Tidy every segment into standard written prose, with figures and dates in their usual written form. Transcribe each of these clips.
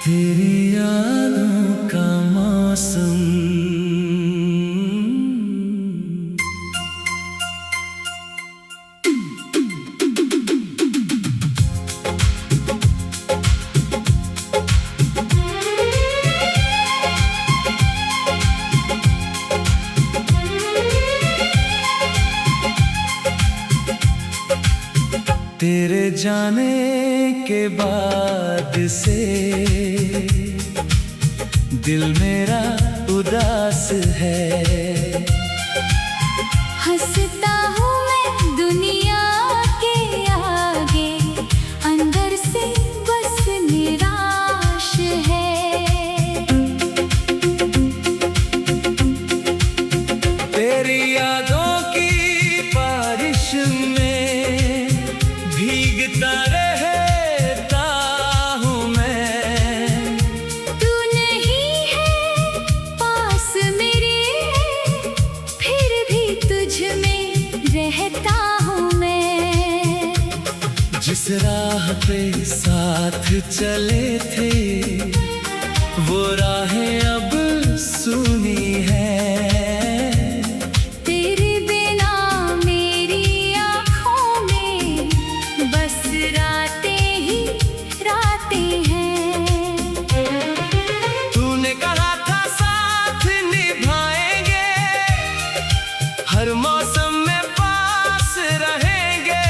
तेरी यादों का मौसम। तेरे जाने के बाद से दिल मेरा उदास है। हंसता हूँ मैं दुनिया के आगे, अंदर से बस निराश है। तेरी यादों की बारिश में भीगता रहता हूँ मैं। तू नहीं है पास मेरे, फिर भी तुझ में रहता हूँ मैं। जिस राह पे साथ चले थे वो राहें अब सुनी है। हर मौसम में पास रहेंगे।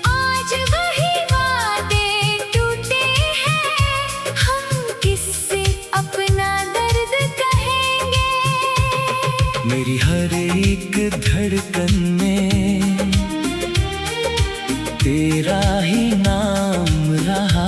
आज वही वादे टूटे हैं, हम किससे अपना दर्द कहेंगे। मेरी हर एक धड़कन में तेरा ही नाम रहा।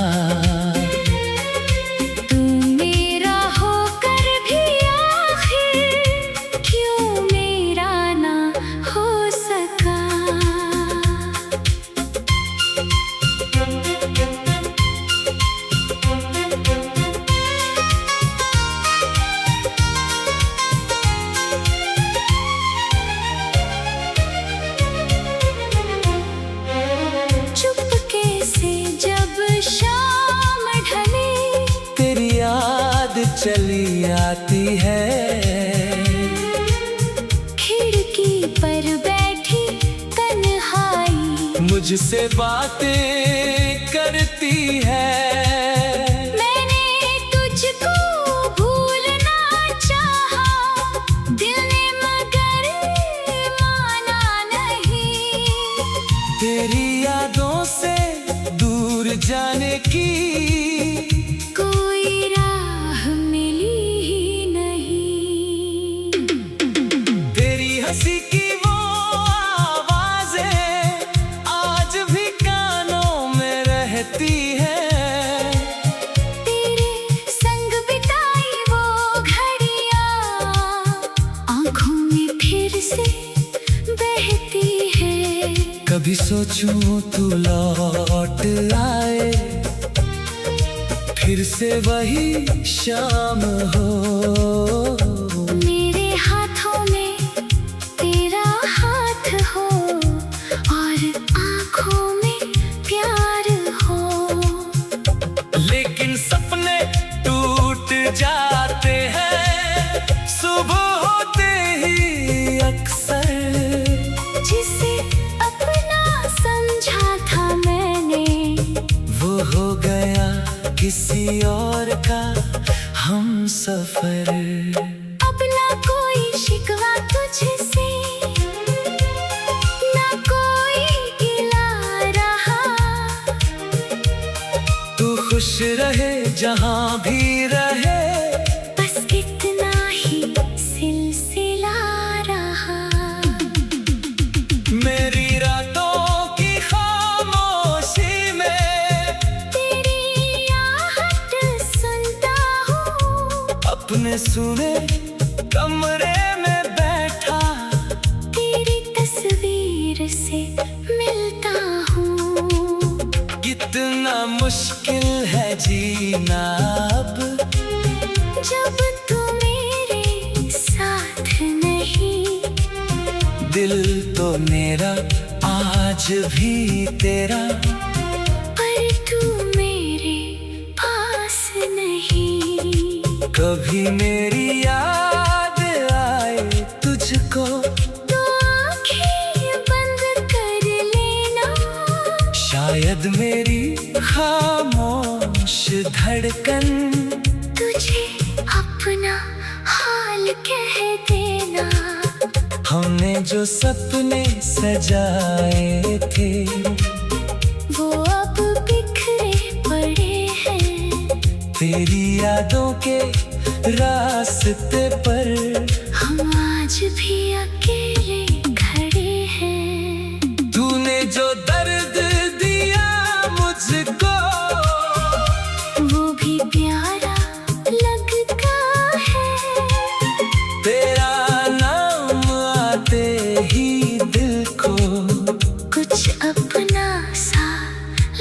चली आती है खिड़की पर बैठी तन्हाई, मुझसे बातें करती है। मैंने तुझको भूलना चाहा, दिल ने मगर माना नहीं। तेरी यादों से दूर जाने की हंसी की वो आवाजें आज भी कानों में रहती है। तेरे संग बिताई वो घड़ियां आंखों में फिर से बहती है। कभी सोचूं तू लौट आए, फिर से वही शाम हो। मेरे हाथों में तेरा हाथ हो और आंखों में प्यार हो। लेकिन सपने टूट जाते हैं सुबह होते ही अक्सर। जिसे अपना समझा था मैंने, वो हो गया किसी और का हमसफर। अब ना कोई शिकवा तुझसे, ना कोई गिला रहा। तू खुश रहे जहां भी रहे, बस इतना ही सिलसिला रहा। मेरी रातों की खामोशी में तेरी आहट सुनता हूँ, अपने सुने कमरे में बैठा तेरी तस्वीर से मिलता हूँ। कितना मुश्किल है जीना अब, जब तू मेरे साथ नहीं। दिल तो मेरा आज भी तेरा, पर तू मेरे पास कभी मेरी याद आए तुझको तो आंखें बंद कर लेना। शायद मेरी खामोश धड़कन तुझे अपना हाल कह देना। हमने जो सपने सजाए थे वो अब बिखरे पड़े हैं। तेरी यादों के रास्ते पर हम आज भी अकेले खड़े हैं। तूने जो दर्द दिया मुझको वो भी प्यारा लगता है। तेरा नाम आते ही दिल को कुछ अपना सा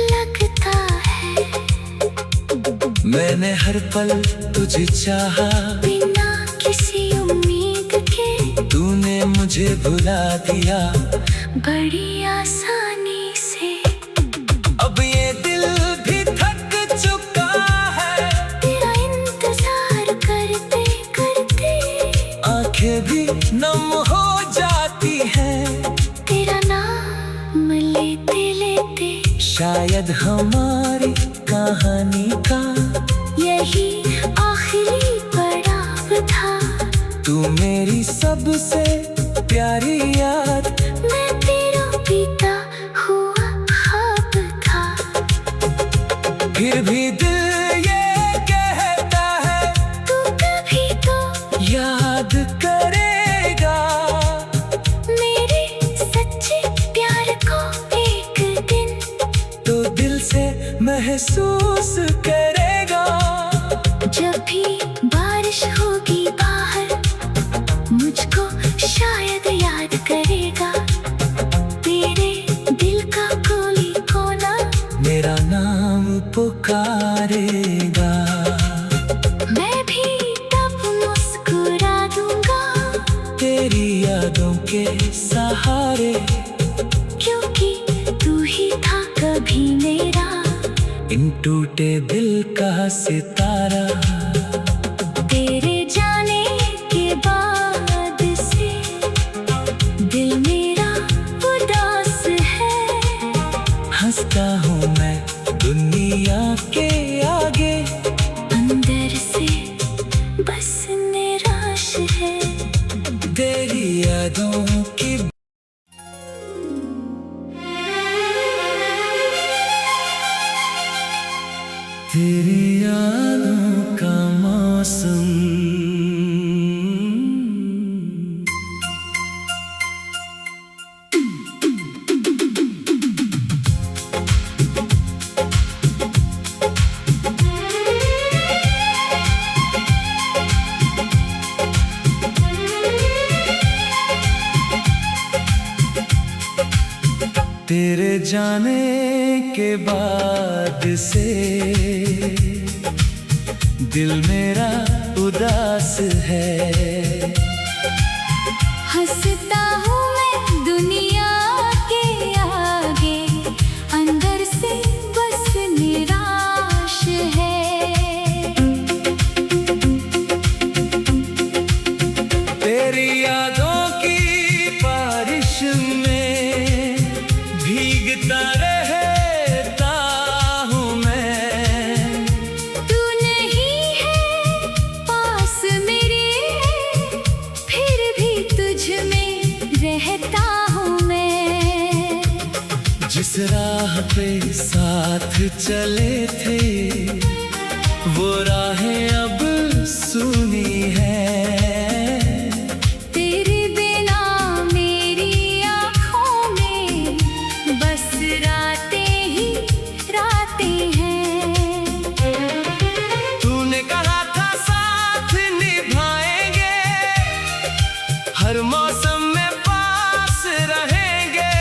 लगता है। मैंने हर पल तुझे चाहा बिना किसी उम्मीद के तूने मुझे भुला दिया बड़ी आसानी से। अब ये दिल भी थक चुका है तेरा इंतजार करते करते। आंखें भी नम हो जाती हैं तेरा नाम लेते लेते। शायद हमारी कहानी का यही आखिरी पड़ाव था। तू मेरी सबसे प्यारी याद मैं तेरा बीता हुआ ख्वाब था। फिर भी दिल ये कहता है तू कभी तो याद करेगा मेरे सच्चे प्यार को एक दिन। तो दिल से महसूस करेगा। जब भी बारिश होगी बाहर मुझको शायद याद करेगा। तेरे दिल का कोई कोना मेरा नाम पुकारेगा। मैं भी तब मुस्कुरा दूंगा। तेरी यादों के सहारे क्योंकि तू ही था कभी मेरा। इन टूटे दिल का सितारा। तेरे जाने के बाद से दिल मेरा उदास है। हंसता हूँ मैं दुनिया के आगे अंदर से बस निराश है। तेरी यादों की तेरी यादों का मौसम। तेरे जाने के बाद से दिल मेरा उदास है। हंसता हूँ मैं दुनिया के आगे अंदर से बस निराश है। तेरी यादों की बारिश में भीगता रहता हूँ मैं। तू नहीं है पास मेरे फिर भी तुझ में रहता हूँ मैं। जिस राह पे साथ चले थे वो राहें अब सुनी है। तेरे बिना मेरी आँखों में बस रातें ही रातें हैं। तूने कहा था साथ निभाएंगे हर मौसम में पास रहेंगे।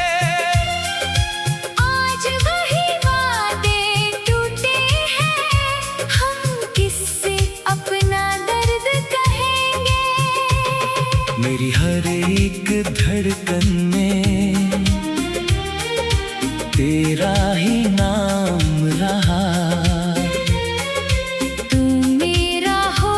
आज वही वादे टूटे हैं। हम किससे अपना दर्द कहेंगे। मेरी हर एक धड़कन में तेरा ही नाम रहा। तू मेरा हो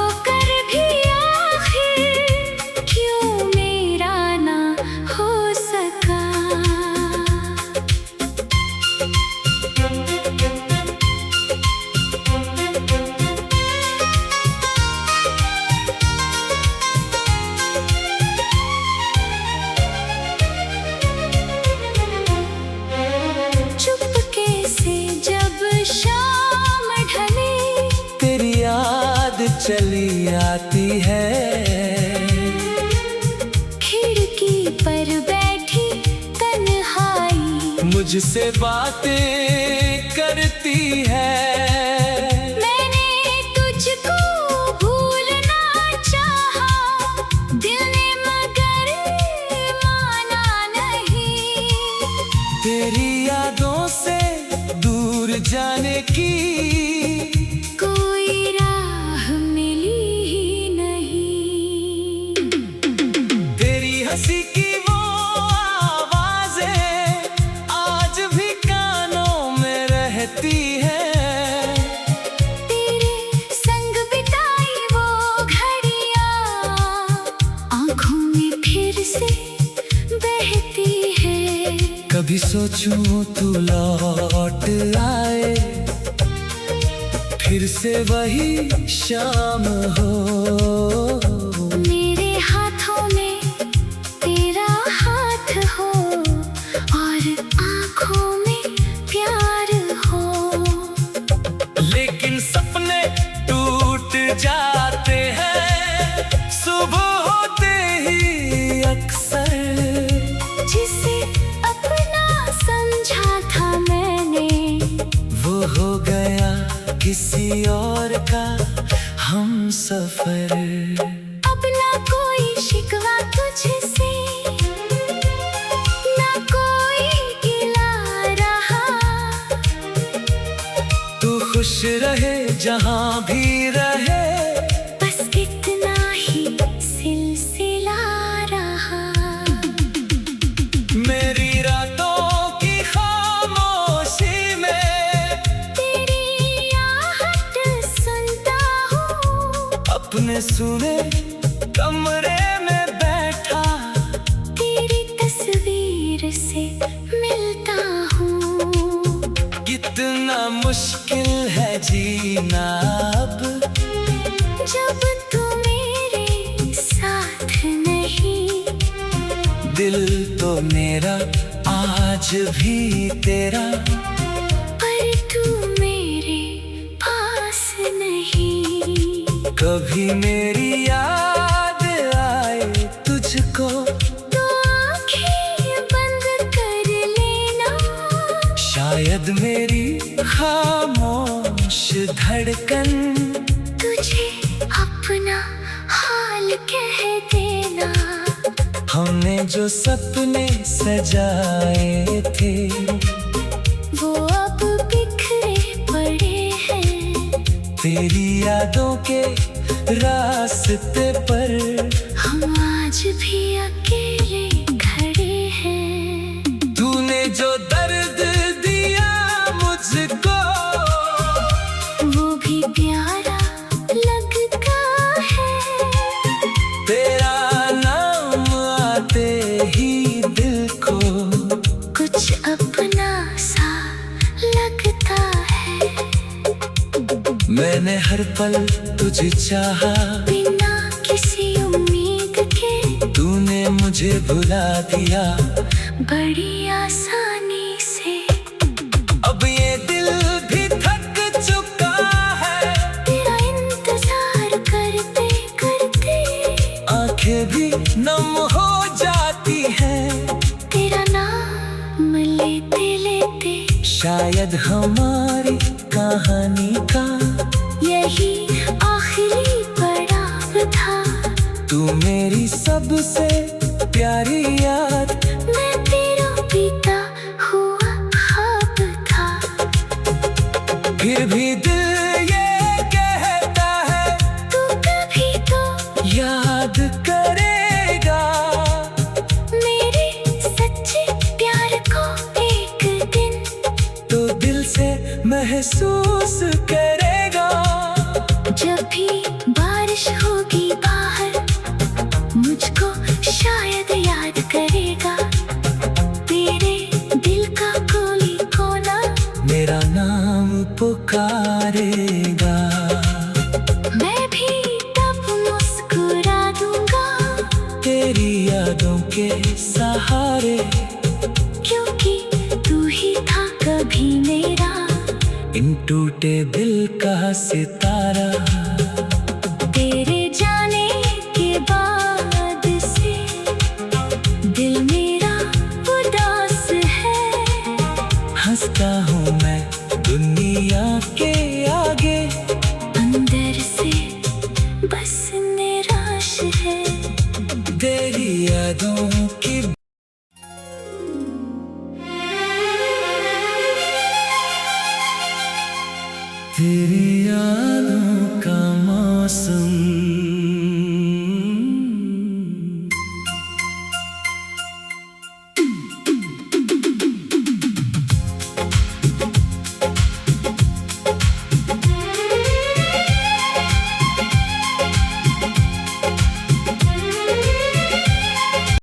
चली आती है। खिड़की पर बैठी तन्हाई मुझसे बातें करती है। मैंने तुझको भूलना चाहा, दिल ने मगर माना नहीं। तेरी यादों से दूर जाने की कोई राह मिली ही नहीं। तेरी हंसी की वो आवाजें आज भी कानों में रहती है। तेरे संग बिताई वो घड़ियां आंखों में फिर से बहती है। कभी सोचूं तू लौट आए, फिर से वही शाम हो। मेरे हाथों में तेरा हाथ हो और आंखों में प्यार हो। लेकिन सपने टूट जाते हैं सुबह होते ही अक्सर। जिसे अपना समझा था मैंने, वो हो गया किसी और का हम सफर। अब ना कोई शिकवा तुझसे, ना कोई गिला रहा। तू खुश रहे जहां भी रहे, बस इतना ही सिलसिला रहा। मेरी रातों की खामोशी में तेरी आहट सुनता हूँ, अपने सुने कमरे में बैठा तेरी तस्वीर से मिलता हूँ। कितना मुश्किल है जीना अब, जब तू मेरे साथ नहीं। दिल तो मेरा आज भी तेरा, पर तू मेरे पास नहीं। कभी मेरी याद आए तुझको तो आंखें बंद कर लेना। शायद मेरी खामोश धड़कन तुझे अपना हाल कह देना। हमने जो सपने सजाए थे वो अब बिखरे पड़े हैं। तेरी यादों के रास्ते पर हम आज भी अकेले खड़े हैं। तूने जो दर्द दिया मुझको वो भी प्यारा लगता है। तेरा नाम आते ही दिल को कुछ अपना सा लगता है। मैंने हर पल तुझे चाहा, बिना किसी उम्मीद के तूने मुझे भुला दिया बड़ी आसानी से। अब ये दिल भी थक चुका है, तेरा इंतजार करते करते आंखें भी नम हो जाती हैं। तेरा नाम लेते लेते शायद हमारी कहानी का यही आखिरी पड़ाव था। तू मेरी सबसे प्यारी याद, मैं तेरा बीता हुआ ख्वाब था। फिर भी दिल ये कहता है तू कभी तो याद करेगा मेरे सच्चे प्यार को एक दिन। तो दिल से महसूस करेगा। जब भी बारिश होगी बाहर, मुझको शायद याद करेगा। तेरे दिल का कोई कोना मेरा नाम पुकारेगा। मैं भी तब मुस्कुरा दूंगा, तेरी यादों के सहारे, क्योंकि तू ही था कभी मेरा। इन टूटे दिल का सितारा। तेरी यादों का मौसम